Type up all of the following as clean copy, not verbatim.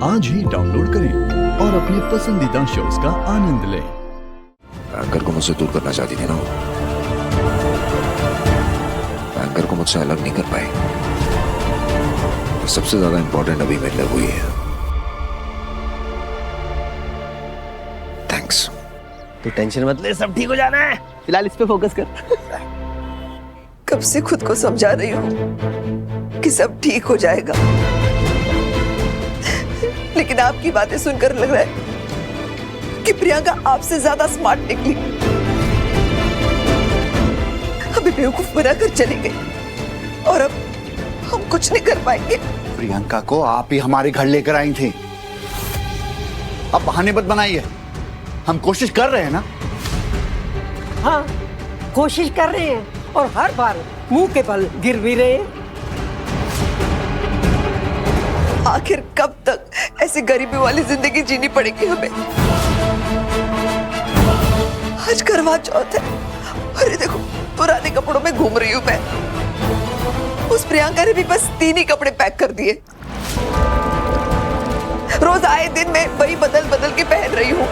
आज ही डाउनलोड करें और अपने पसंदीदा शोज का आनंद लें। एंकर को मुझसे दूर करना चाहती थी ना वो। एंकर को मुझसे अलग नहीं कर पाई। सबसे ज्यादा इंपॉर्टेंट अभी मेरे लिए वही है। थैंक्स। तू टेंशन मत ले, सब ठीक हो जाना है। फिलहाल इस पे फोकस कर। कब से खुद को समझा रही हूँ कि सब ठीक हो जाएगा, लेकिन आपकी बातें सुनकर लग रहा है कि प्रियंका आपसे ज्यादा स्मार्ट निकली। अभी बेवकूफ बनाकर चली गई और अब हम कुछ नहीं कर पाएंगे। प्रियंका को आप ही हमारे घर लेकर आई थी। अब बहाने मत बनाइए, हम कोशिश कर रहे हैं ना। हाँ, कोशिश कर रहे हैं और हर बार मुंह के बल गिर भी रहे हैं। आखिर कब तक ऐसी गरीबी वाली जिंदगी जीनी पड़ेगी हमें? आज करवा चौथ है, अरे देखो पुराने कपड़ों में घूम रही हूं मैं। उस प्रियंका ने भी बस 3 ही कपड़े पैक कर दिए। रोज आए दिन मैं वही बदल बदल के पहन रही हूँ।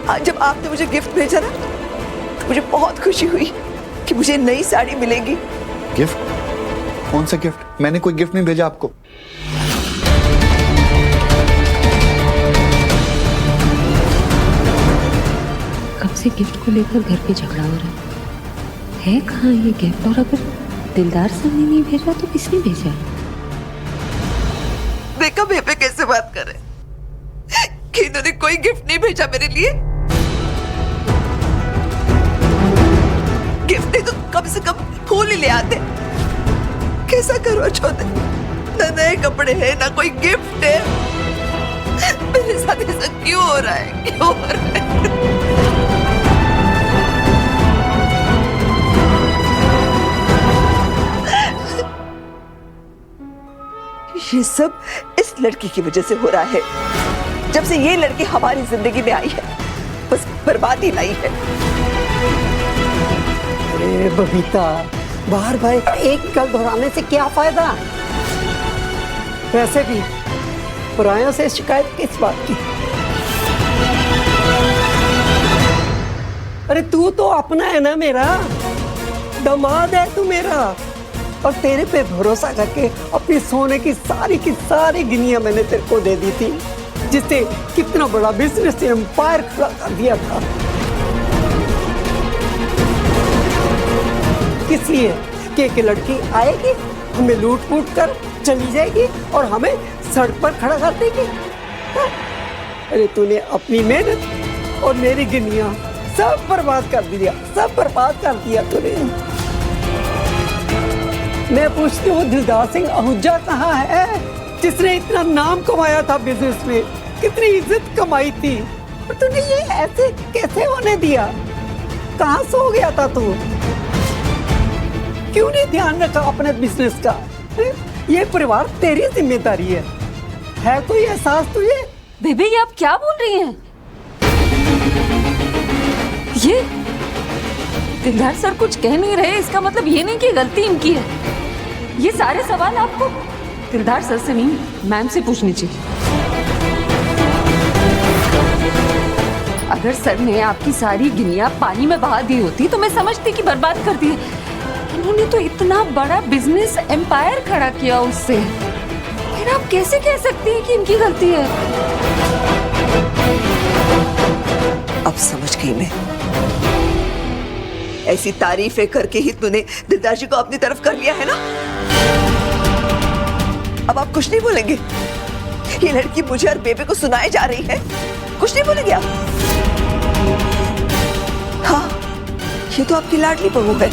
आज जब आपने मुझे गिफ्ट भेजा ना, तो मुझे बहुत खुशी हुई कि मुझे नई साड़ी मिलेगी। गिफ्ट? कौन सा गिफ्ट? मैंने कोई गिफ्ट नहीं भेजा आपको। कब से गिफ्ट को लेकर घर पे झगड़ा हो रहा है कहाँ ये गिफ्ट? और अगर दिलदार सर ने नहीं भेजा तो किसने भेजा? देखा बेबे कैसे बात कर रहे कि इन्होंने कोई गिफ्ट नहीं भेजा मेरे लिए। गिफ्ट नहीं तो कम से कम फूल ही ले आते। कैसा करवा चौथ है, ना नए कपड़े हैं ना कोई गिफ्ट है। मेरे साथ ऐसा क्यों हो रहा है, क्यों हो रहा है? ये सब इस लड़की की वजह से हो रहा है। जब से ये लड़की हमारी जिंदगी में आई है, बस बर्बादी लाई है। अरे बबीता, बार बार एक गल दोहराने से क्या फायदा? वैसे भी परायों से शिकायत किस बात की? अरे तू तो अपना है ना मेरा, दामाद है तू मेरा। और तेरे पे भरोसा करके अपनी सोने की सारी गिनियां मैंने तेरे को दे दी थी, जिससे कितना बड़ा बिजनेस एम्पायर खड़ा कर दिया था। किस लिए? कि एक लड़की आएगी, हमें लूट फूट कर चली जाएगी और हमें सड़क पर खड़ा कर देगी। अरे तूने अपनी मेहनत और मेरी गिनियां सब बर्बाद कर दिया, सब बर्बाद कर दिया तूने। मैं पूछती हूँ दिलदार सिंह आहूजा कहाँ है, जिसने इतना नाम कमाया था बिजनेस में, कितनी इज्जत कमाई थी, और तूने ये ऐसे कैसे होने दिया? कहाँ सो गया था तू? क्यों नहीं ध्यान रखा अपने बिजनेस का? ये परिवार तेरी जिम्मेदारी है कोई एहसास तुझे? बेबी ये आप क्या बोल रही हैं? ये दिलदार सर कुछ कह नहीं रहे, इसका मतलब ये नहीं कि गलती इनकी है। ये सारे सवाल आपको दिलदार सर से नहीं, मैम से पूछनी चाहिए। अगर सर ने आपकी सारी गिनियां पानी में बहा दी होती तो मैं समझती कि बर्बाद कर दी। इन्होंने तो इतना बड़ा बिजनेस एम्पायर खड़ा किया उससे, फिर आप कैसे कह सकती हैं कि इनकी गलती है? अब समझ गई मैं। ऐसी तारीफें करके ही तूने दिलदार जी को अपनी तरफ कर लिया है ना। अब आप कुछ नहीं बोलेंगे? ये लड़की मुझे और बेबे को सुनाए जा रही है, कुछ नहीं बोलेंगे आप? हाँ, ये तो आपकी लाडली बहू है।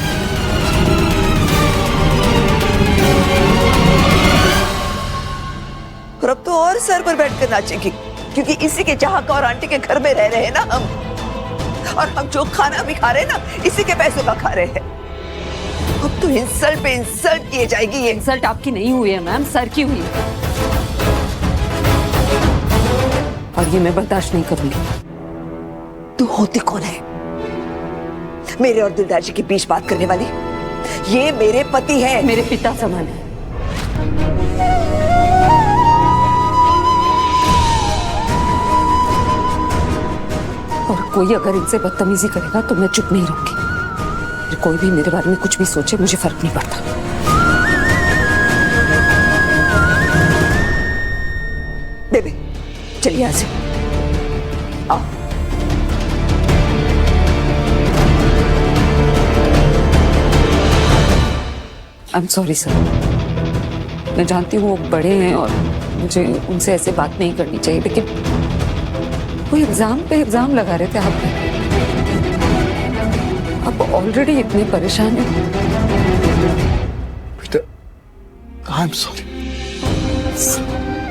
और अब तो और सर पर बैठकर नाचेगी, क्योंकि इसी के चाहका और आंटी के घर में रह रहे हैं ना हम। और हम जो खाना भी खा रहे हैं ना, इसी के पैसों का खा रहे हैं। अब तो इंसल्ट पे इंसल्ट किए जाएगी। ये इंसल्ट आपकी नहीं हुई है मैम, सर की हुई है, और ये मैं बर्दाश्त नहीं करूंगी। तू होती कौन है मेरे और दिलदार जी के बीच बात करने वाली? ये मेरे पति हैं, मेरे पिता समान है। और कोई अगर इनसे बदतमीजी करेगा तो मैं चुप नहीं रहूंगी। फिर कोई भी मेरे बारे में कुछ भी सोचे, मुझे फर्क नहीं पड़ता। बेबी चलिए यहाँ से आओ। आई एम सॉरी सर, मैं जानती हूँ वो बड़े हैं और मुझे उनसे ऐसे बात नहीं करनी चाहिए, लेकिन वो एग्जाम पे एग्जाम लगा रहे थे आप पे। आप ऑलरेडी इतने परेशान हैं। बेटा आई एम सॉरी।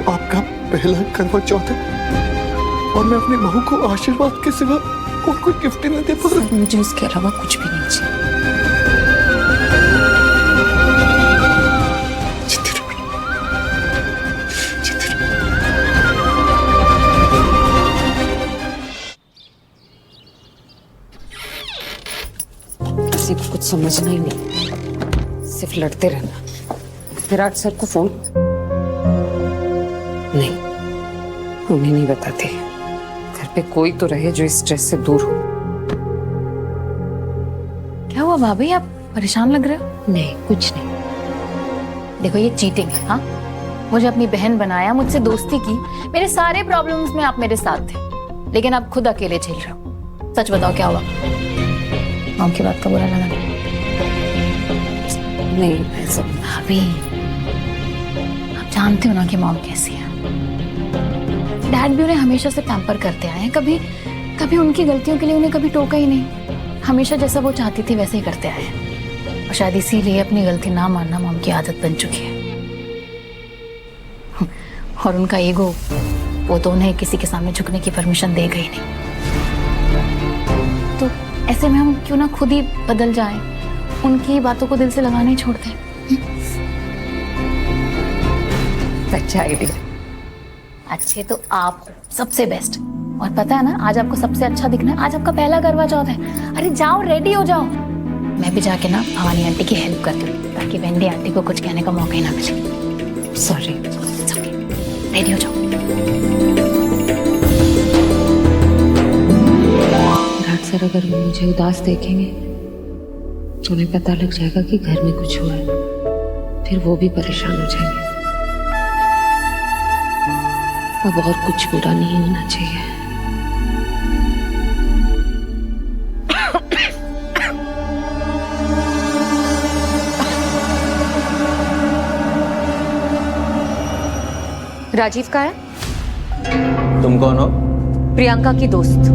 आपका पहला करवा चौथ है और मैं अपनी बहू को आशीर्वाद के सिवा और कोई गिफ्ट नहीं दे पा रहा। मुझे उसके अलावा कुछ भी नहीं चाहिए। किसी को कुछ समझना ही नहीं, सिर्फ लड़ते रहना। विराट सर को फोन नहीं, उन्हें नहीं बताते। घर पे कोई तो रहे जो इस स्ट्रेस से दूर हो। क्या हुआ भाभी, आप परेशान लग रहे हो? नहीं कुछ नहीं। देखो ये चीटिंग है। हाँ, मुझे अपनी बहन बनाया, मुझसे दोस्ती की, मेरे सारे प्रॉब्लम्स में आप मेरे साथ थे, लेकिन आप खुद अकेले झेल रहे हो। सच बताओ क्या हुआ? मॉम की बात का बुरा लगा? नहीं ऐसा भाभी, आप जानते हो ना कि मॉम कैसी है। डैड भी उन्हें हमेशा से पैम्पर करते आए हैं, कभी कभी उनकी गलतियों के लिए उन्हें कभी टोका ही नहीं। हमेशा जैसा वो चाहती थी वैसे ही करते आए हैं, और शायद इसीलिए अपनी गलती ना मानना मॉम की आदत बन चुकी है। और उनका ईगो, वो तो उन्हें किसी के सामने झुकने की परमिशन देगा ही नहीं। तो ऐसे में हम क्यों ना खुद ही बदल जाएं, उनकी बातों को दिल से लगाना ही छोड़ दें। अच्छा आइडिया। अच्छे तो आप हो, सबसे बेस्ट। और पता है ना, आज आपको सबसे अच्छा दिखना है। आज आपका पहला करवा चौथ है। अरे जाओ, रेडी हो जाओ। मैं भी जाके ना भवानी आंटी की हेल्प करती हूँ, ताकि वेंडी आंटी को कुछ कहने का मौका ही ना मिले। सॉरी। रेडी हो जाओ। विराट सर अगर मुझे उदास देखेंगे तो उन्हें पता लग जाएगा कि घर में कुछ हुआ है, फिर वो भी परेशान हो जाएंगे। अब और कुछ बुरा नहीं होना चाहिए। राजीव का है? तुम कौन हो? प्रियंका की दोस्त।